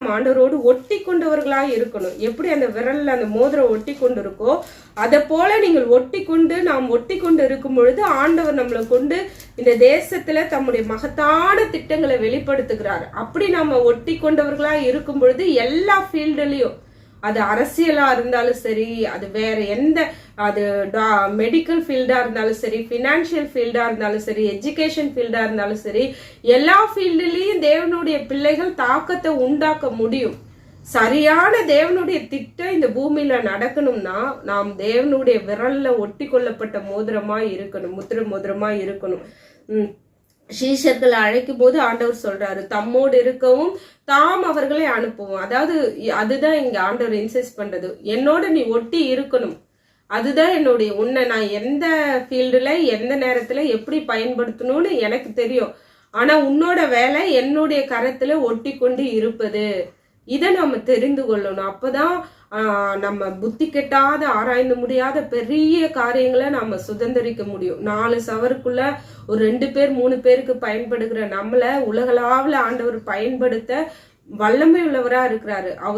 நம்ம ஆண்டவரோடு ஒட்டி கொண்டவர்களா இருக்கணும். எப்படி அந்த விரல்ல அந்த மோதிரம் ஒட்டி கொண்டு இருக்கோ அதை போல நீங்கள் ஒட்டி கொண்டு நாம் ஒட்டி கொண்டு இருக்கும் பொழுது ஆண்டவர் நம்மளை கொண்டு இந்த தேசத்துல தம்முடைய மகத்தான திட்டங்களை வெளிப்படுத்துகிறார். அப்படி நம்ம ஒட்டி கொண்டவர்களா இருக்கும் பொழுது எல்லா ஃபீல்டுலயும், அது அரசியலா இருந்தாலும் சரி, அது வேற எந்த, அது மெடிக்கல் ஃபீல்டா இருந்தாலும் சரி, ஃபினான்ஷியல் ஃபீல்டா இருந்தாலும் சரி, எஜுகேஷன் ஃபீல்டா இருந்தாலும் சரி, எல்லா ஃபீல்டுலயும் தேவனுடைய பிள்ளைகள் தாக்கத்தை உண்டாக்க முடியும். சரியான தேவனுடைய திட்டம் இந்த பூமியில நடக்கணும்னா நாம் தேவனுடைய விரல்ல ஒட்டி கொள்ளப்பட்ட மோதிரமா இருக்கணும், முத்திர மோதிரமா இருக்கணும். சீஷர்களை அழைக்கும் போது ஆண்டவர் சொல்றாரு, தம்மோடு இருக்கவும் தாம் அவர்களை அனுப்புவோம். அதாவது அதுதான் இங்க ஆண்டவர் இன்சிஸ்ட் பண்றது, என்னோட நீ ஒட்டி இருக்கணும். அதுதான் என்னுடைய, உன்னை நான் எந்த ஃபீல்டுல எந்த நேரத்துல எப்படி பயன்படுத்தணும்னு எனக்கு தெரியும். ஆனா உன்னோட வேலை என்னுடைய கரத்துல ஒட்டி கொண்டு இருப்பது. இதை நம்ம தெரிந்து கொள்ளணும். அப்பதான் நம்ம புத்தி கெட்டாத, ஆராய்ந்து முடியாத பெரிய காரியங்களை நம்ம சுதந்திரிக்க முடியும். 4 சவருக்குள்ள ஒரு 2 பேர் 3 பேருக்கு பயன்படுகிற நம்மள உலகளாவில ஆண்டவர் பயன்படுத்த வல்லமை உள்ளவரா இருக்கிறாரு. அவர்